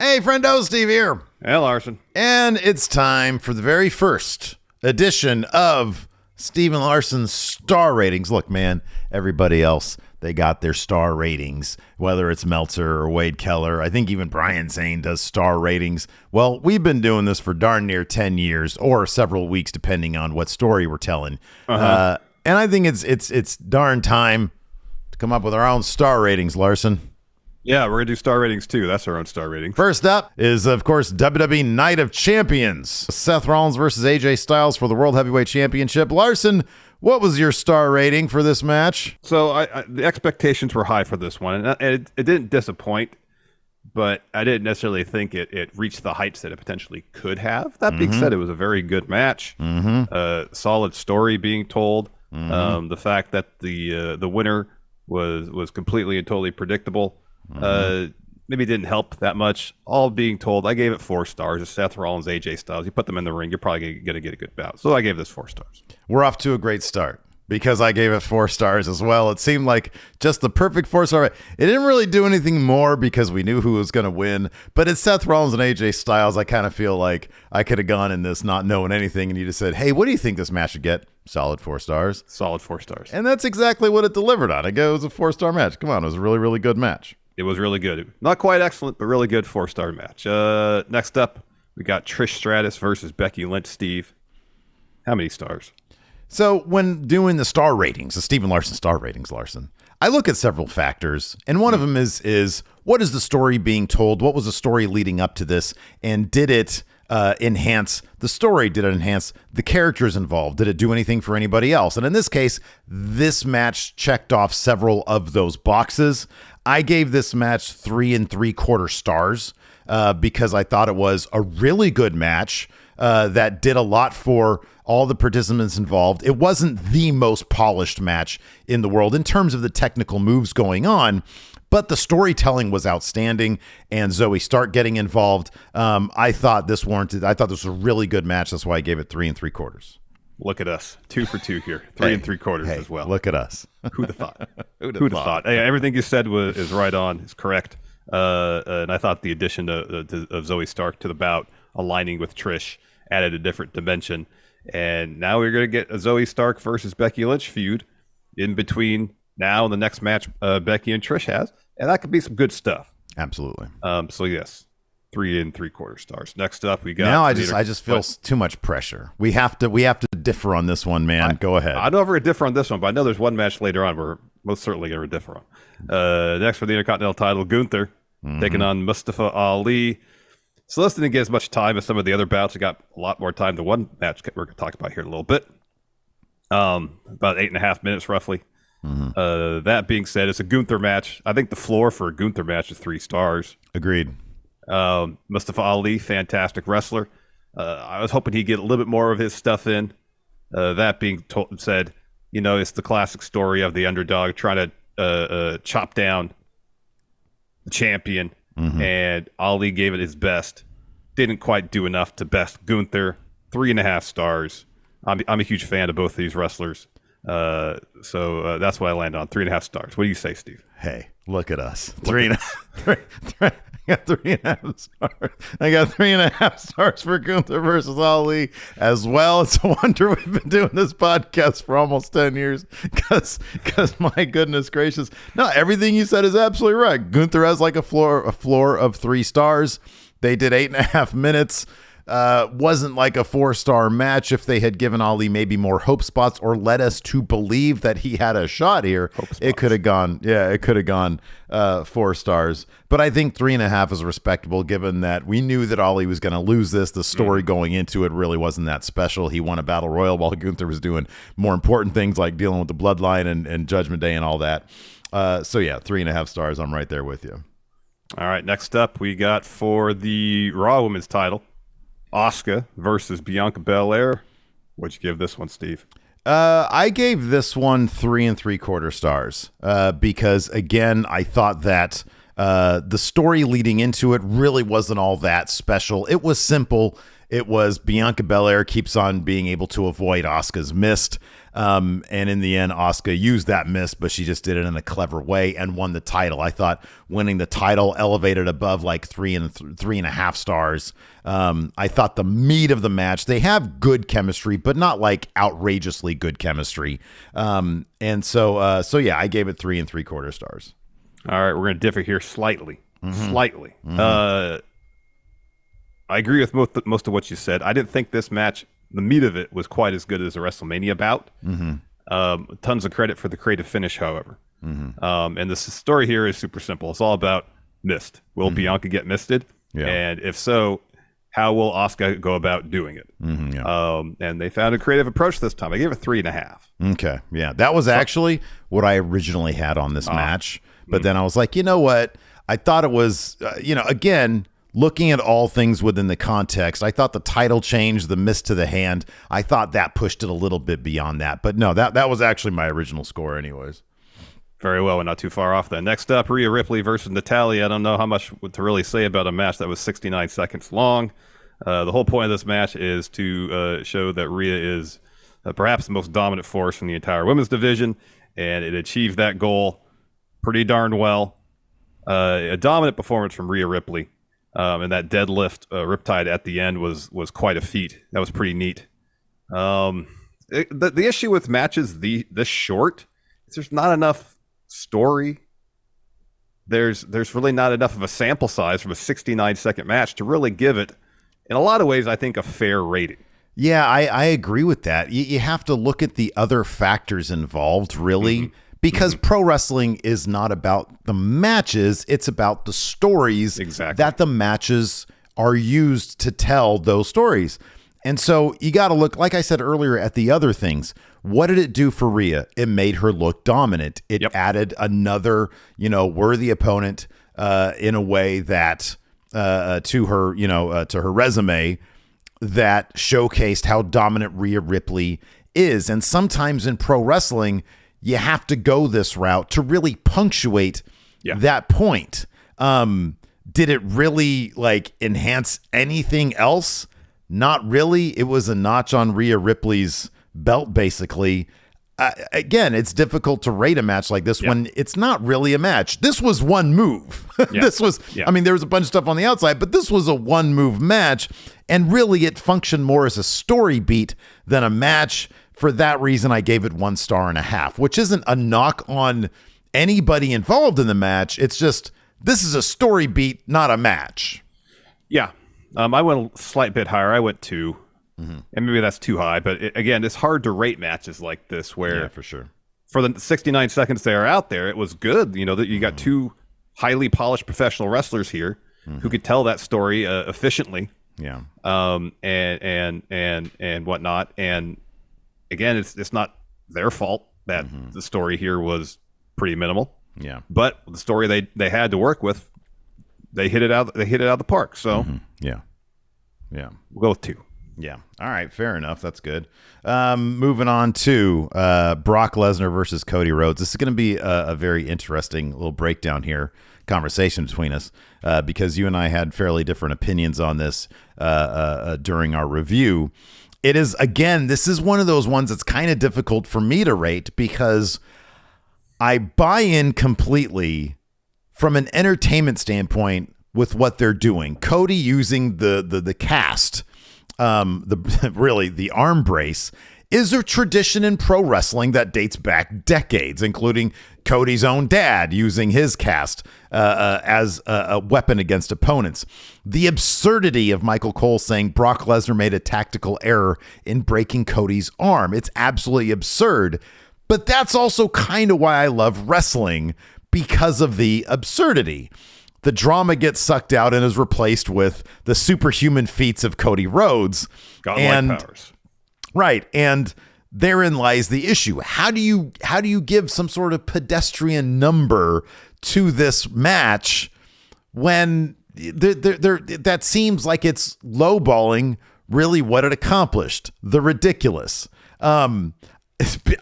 Hey, friendo, Steve here. Hey, Larson. And it's time for the very first edition of Steven Larson's star ratings. Look, man, everybody else, they got their star ratings, whether it's Meltzer or Wade Keller. I think even Brian Zayn does star ratings. Well, we've been doing this for darn near 10 years or several weeks, depending on what story we're telling. And I think it's darn time to come up with our own star ratings, Larson. Yeah, we're going to do star ratings too. That's our own star rating. First up is, of course, WWE Night of Champions. Seth Rollins versus AJ Styles for the World Heavyweight Championship. Larson, what was your star rating for this match? So the expectations were high for this one, and it didn't disappoint, but I didn't necessarily think it reached the heights that it potentially could have. That being said, it was a very good match. Solid story being told. The fact that the winner was completely and totally predictable. Maybe didn't help that much. All being told, I gave it 4 stars. It's Seth Rollins, AJ Styles. You put them in the ring, you're probably going to get a good bout. So I gave this 4 stars. We're off to a great start because I gave it 4 stars as well. It seemed like just the perfect 4-star. It didn't really do anything more because we knew who was going to win. But it's Seth Rollins and AJ Styles. I kind of feel like I could have gone in this not knowing anything, and you just said, hey, what do you think this match should get? Solid 4 stars. Solid 4 stars. And that's exactly what it delivered on. It was a 4-star match. Come on, it was a really, really good match. It was really good. Not quite excellent, but really good 4-star match. Next up, we got Trish Stratus versus Becky Lynch. Steve, how many stars? So when doing the star ratings, the Steven Larson star ratings, Larson, I look at several factors, and one of them is what is the story being told? What was the story leading up to this? And did it enhance the story? Did it enhance the characters involved? Did it do anything for anybody else? And in this case, this match checked off several of those boxes. I gave this match 3 3/4 stars because I thought it was a really good match that did a lot for all the participants involved. It wasn't the most polished match in the world in terms of the technical moves going on, but the storytelling was outstanding, and Zoe Stark getting involved. I thought this was a really good match. That's why I gave it 3 3/4. Look at us, 2 for 2 here, 3 3/4 as well. Look at us. Who'd have thought? Who'd have thought? Hey, everything you said is right on, is correct. And I thought the addition of Zoe Stark to the bout, aligning with Trish, added a different dimension. And now we're going to get a Zoe Stark versus Becky Lynch feud in between now and the next match Becky and Trish has, and that could be some good stuff. Absolutely. So yes, 3 3/4 stars. Next up, we got now. I just feel too much pressure. We have to differ on this one, man. Go ahead. I know we're going to differ on this one, but I know there's one match later on we're most certainly going to differ on. Next for the Intercontinental title, Gunther taking on Mustafa Ali. So this didn't get as much time as some of the other bouts. It got a lot more time than one match we're going to talk about here in a little bit. About 8.5 minutes roughly. That being said, it's a Gunther match. I think the floor for a Gunther match is 3 stars. Agreed. Mustafa Ali, fantastic wrestler. I was hoping he'd get a little bit more of his stuff in. That being said, it's the classic story of the underdog trying to chop down the champion, and Ali gave it his best. Didn't quite do enough to best Gunther. 3.5 stars. I'm a huge fan of both of these wrestlers. So that's what I landed on, 3.5 stars. What do you say, Steve? Hey, look at us. 3.5. I got 3.5 stars. I got 3.5 stars for Gunther versus Ali as well. It's a wonder we've been doing this podcast for almost 10 years because my goodness gracious. No, everything you said is absolutely right. Gunther has like a floor of 3 stars. They did 8.5 minutes. Wasn't like a 4-star match. If they had given Ali maybe more hope spots or led us to believe that he had a shot here, it could have gone. Yeah, it could have gone 4 stars. But I think 3.5 is respectable, given that we knew that Ali was going to lose this. The story going into it really wasn't that special. He won a battle royal while Gunther was doing more important things like dealing with the bloodline and Judgment Day and all that. So yeah, 3.5 stars. I'm right there with you. All right, next up we got for the Raw Women's title, Asuka versus Bianca Belair. What'd you give this one, Steve? I gave this one 3 3/4 stars because, again, I thought that the story leading into it really wasn't all that special. It was simple. It was Bianca Belair keeps on being able to avoid Asuka's mist. And in the end, Asuka used that mist, but she just did it in a clever way and won the title. I thought winning the title elevated above like 3.5 stars. I thought the meat of the match, they have good chemistry, but not like outrageously good chemistry. And so yeah, I gave it 3 3/4 stars. All right, we're going to differ here slightly. Slightly. I agree with most of what you said. I didn't think this match, the meat of it, was quite as good as a WrestleMania bout. Tons of credit for the creative finish, however. And the story here is super simple. It's all about mist. Will Bianca get misted? Yeah. And if so, how will Asuka go about doing it? And they found a creative approach this time. I gave it 3.5. Okay. Yeah. That was actually what I originally had on this match. But then I was like, you know what? I thought it was, again, looking at all things within the context, I thought the title change, the miss to the hand, I thought that pushed it a little bit beyond that. But no, that was actually my original score anyways. Very well, and not too far off then. Next up, Rhea Ripley versus Natalia. I don't know how much to really say about a match that was 69 seconds long. The whole point of this match is to show that Rhea is perhaps the most dominant force in the entire women's division, and it achieved that goal pretty darn well. A dominant performance from Rhea Ripley, and that deadlift riptide at the end was quite a feat. That was pretty neat. The issue with matches this short is there's not enough story. There's really not enough of a sample size from a 69-second match to really give it, in a lot of ways, I think, a fair rating. Yeah, I agree with that. You have to look at the other factors involved, really, because pro wrestling is not about the matches. It's about the stories that the matches are used to tell those stories. And so you got to look, like I said earlier, at the other things. What did it do for Rhea? It made her look dominant. It added another, worthy opponent in a way that to her, to her resume that showcased how dominant Rhea Ripley is. And sometimes in pro wrestling, you have to go this route to really punctuate that point. Did it really enhance anything else? Not really. It was a notch on Rhea Ripley's belt, basically. Again, it's difficult to rate a match like this when it's not really a match. This was one move. This was, I mean, there was a bunch of stuff on the outside, but this was a one move match. And really, it functioned more as a story beat than a match. For that reason, I gave it 1.5 stars, which isn't a knock on anybody involved in the match. It's just, this is a story beat, not a match. Yeah. I went a slight bit higher. I went 2. And maybe that's too high, but again, it's hard to rate matches like this where for sure. For the 69 seconds they are out there, it was good. That you got two highly polished professional wrestlers here who could tell that story efficiently. Yeah. And whatnot. And again, it's not their fault that the story here was pretty minimal. Yeah. But the story they had to work with, they hit it out of the park. So yeah. We'll go with 2. Yeah. All right. Fair enough. That's good. Moving on to Brock Lesnar versus Cody Rhodes. This is going to be a very interesting little breakdown here, conversation between us, because you and I had fairly different opinions on this during our review. It is, again, this is one of those ones that's kind of difficult for me to rate because I buy in completely from an entertainment standpoint with what they're doing. Cody using the cast, the arm brace, is a tradition in pro wrestling that dates back decades, including Cody's own dad using his cast as a weapon against opponents. The absurdity of Michael Cole saying Brock Lesnar made a tactical error in breaking Cody's arm. It's absolutely absurd, but that's also kind of why I love wrestling, because of the absurdity. The drama gets sucked out and is replaced with the superhuman feats of Cody Rhodes. Godlike powers. Right. And therein lies the issue. How do you give some sort of pedestrian number to this match when that seems like it's lowballing really what it accomplished? The ridiculous. I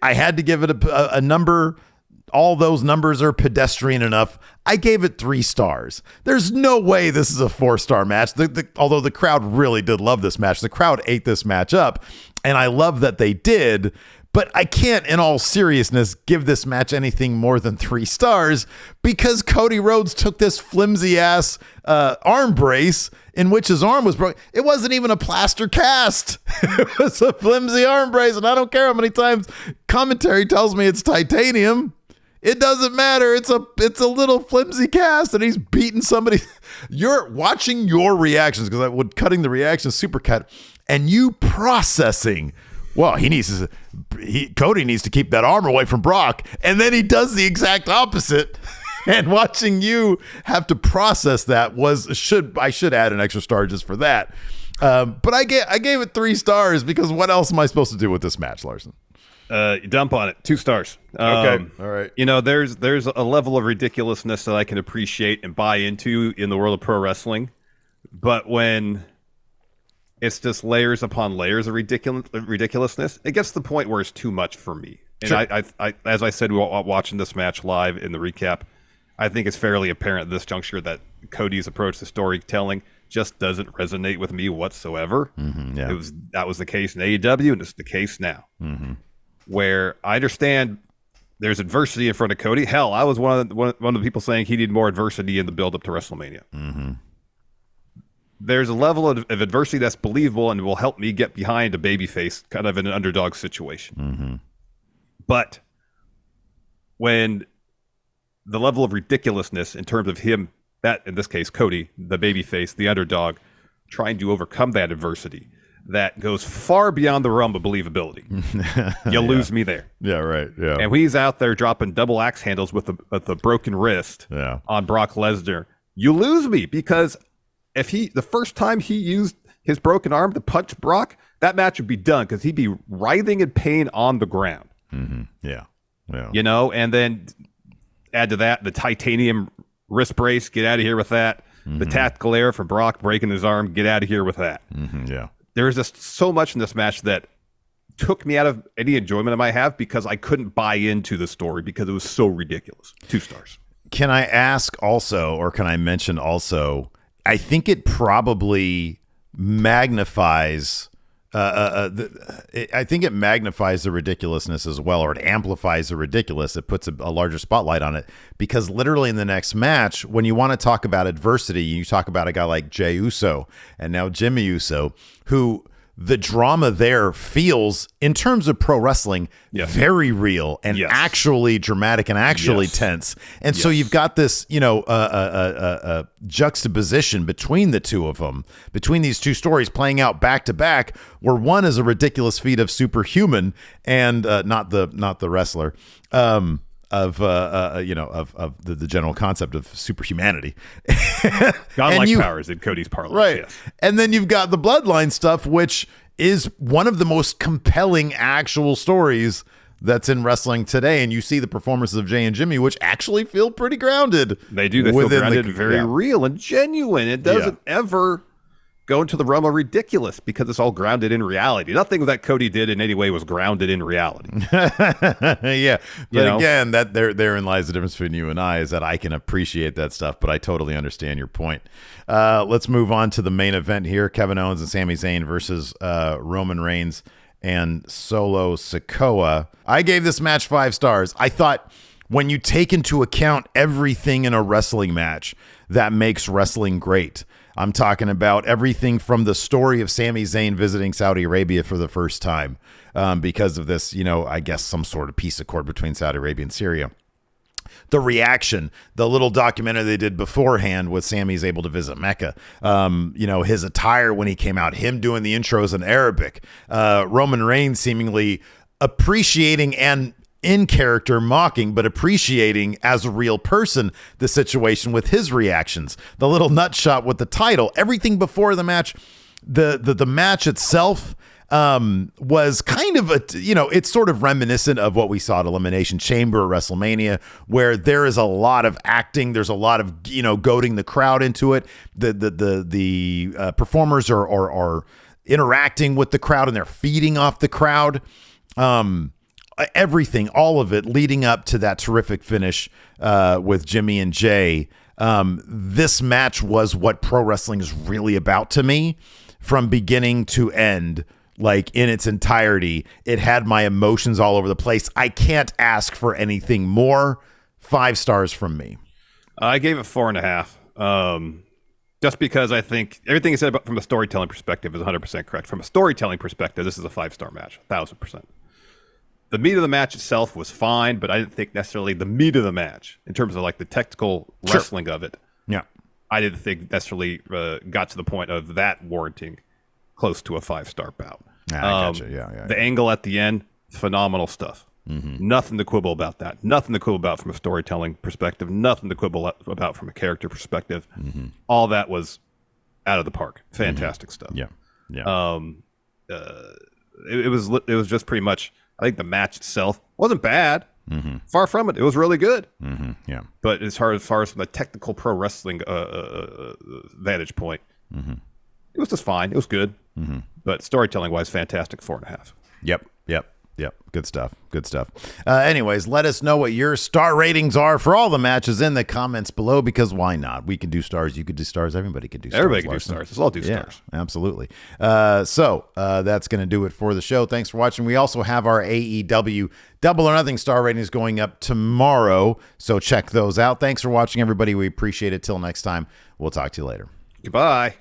had to give it a number all those numbers are pedestrian enough. I gave it 3 stars. There's no way this is a 4-star match. Although the crowd really did love this match. The crowd ate this match up, and I love that they did. But I can't, in all seriousness, give this match anything more than 3 stars because Cody Rhodes took this flimsy-ass arm brace in which his arm was broken. It wasn't even a plaster cast. It was a flimsy arm brace, and I don't care how many times commentary tells me it's titanium. It doesn't matter. It's a little flimsy cast, and he's beating somebody. You're watching your reactions because I would cutting the reactions supercut, and you processing. Well, Cody needs to keep that arm away from Brock, and then he does the exact opposite. And watching you have to process that I should add an extra star just for that. But I gave it 3 stars because what else am I supposed to do with this match, Larson? You dump on it. 2 stars. Okay. All right. There's a level of ridiculousness that I can appreciate and buy into in the world of pro wrestling, but when it's just layers upon layers of ridiculousness, it gets to the point where it's too much for me. And sure. I as I said, watching this match live in the recap, I think it's fairly apparent at this juncture that Cody's approach to storytelling just doesn't resonate with me whatsoever. Mm-hmm, yeah. That was the case in AEW, and it's the case now. Mm-hmm. Where I understand there's adversity in front of Cody. Hell, I was one of the people saying he needed more adversity in the build up to WrestleMania. Mm-hmm. There's a level of adversity that's believable and will help me get behind a babyface, kind of in an underdog situation. Mm-hmm. But when the level of ridiculousness in terms of him, that in this case Cody, the babyface, the underdog, trying to overcome that adversity, that goes far beyond the realm of believability. You lose me there. Yeah, right. Yeah. And when he's out there dropping double axe handles with the broken wrist on Brock Lesnar, you lose me because the first time he used his broken arm to punch Brock, that match would be done because he'd be writhing in pain on the ground. Mm-hmm. Yeah. And then add to that the titanium wrist brace, get out of here with that. Mm-hmm. The tactical error from Brock breaking his arm, get out of here with that. Mm-hmm. Yeah. There's just so much in this match that took me out of any enjoyment I might have because I couldn't buy into the story because it was so ridiculous. 2 stars. Can I ask also, or can I mention also, I think it probably magnifies I think it magnifies the ridiculousness as well, or it amplifies the ridiculous. It puts a larger spotlight on it because literally in the next match, when you want to talk about adversity, you talk about a guy like Jey Uso and now Jimmy Uso, who the drama there feels, in terms of pro wrestling, very real and actually dramatic and actually tense. And so you've got this, juxtaposition between the two of them, between these two stories playing out back to back, where one is a ridiculous feat of superhuman and not the wrestler. Of the general concept of superhumanity, godlike powers in Cody's parlance, right? Yes. And then you've got the bloodline stuff, which is one of the most compelling actual stories that's in wrestling today. And you see the performances of Jey and Jimmy, which actually feel pretty grounded. They do. They feel grounded, very real and genuine. It doesn't ever go into the realm of ridiculous because it's all grounded in reality. Nothing that Cody did in any way was grounded in reality. Yeah. But again, that therein lies the difference between you and I, is that I can appreciate that stuff, but I totally understand your point. Let's move on to the main event here. Kevin Owens and Sami Zayn versus Roman Reigns and Solo Sikoa. I gave this match 5 stars. I thought when you take into account everything in a wrestling match that makes wrestling great, I'm talking about everything from the story of Sami Zayn visiting Saudi Arabia for the first time because of this, I guess some sort of peace accord between Saudi Arabia and Syria. The reaction, the little documentary they did beforehand with Sammy's able to visit Mecca, his attire when he came out, him doing the intros in Arabic, Roman Reigns seemingly appreciating and in character mocking, but appreciating as a real person the situation with his reactions, the little nut shot with the title, everything before the match, the match itself was kind of it's sort of reminiscent of what we saw at Elimination Chamber at WrestleMania, where there is a lot of acting, there's a lot of goading the crowd into it. The performers are interacting with the crowd and they're feeding off the crowd. everything, all of it leading up to that terrific finish with Jimmy and Jay. This match was what pro wrestling is really about to me from beginning to end, like in its entirety. It had my emotions all over the place. I can't ask for anything more. 5 stars from me. I gave it 4.5. Just because I think everything you said about from a storytelling perspective is 100% correct. From a storytelling perspective, this is a 5-star match, 1,000%. The meat of the match itself was fine, but I didn't think necessarily the meat of the match, in terms of like the technical wrestling of it. Yeah, I didn't think necessarily got to the point of that warranting close to a 5-star bout. I gotcha. Yeah. The angle at the end, phenomenal stuff. Mm-hmm. Nothing to quibble about that. Nothing to quibble about from a storytelling perspective. Nothing to quibble about from a character perspective. Mm-hmm. All that was out of the park. Fantastic stuff. Yeah. It was just pretty much. I think the match itself wasn't bad. Mm-hmm. Far from it. It was really good. Mm-hmm. Yeah. But as far as from a technical pro wrestling vantage point, it was just fine. It was good. Mm-hmm. But storytelling wise, fantastic. 4.5. Yep. Good stuff. Anyways, let us know what your star ratings are for all the matches in the comments below, because why not? We can do stars. You could do stars. Everybody could do stars. Everybody can do stars. Let's all do stars. Absolutely. So that's going to do it for the show. Thanks for watching. We also have our AEW Double or Nothing star ratings going up tomorrow, so check those out. Thanks for watching, everybody. We appreciate it. Till next time, we'll talk to you later. Goodbye.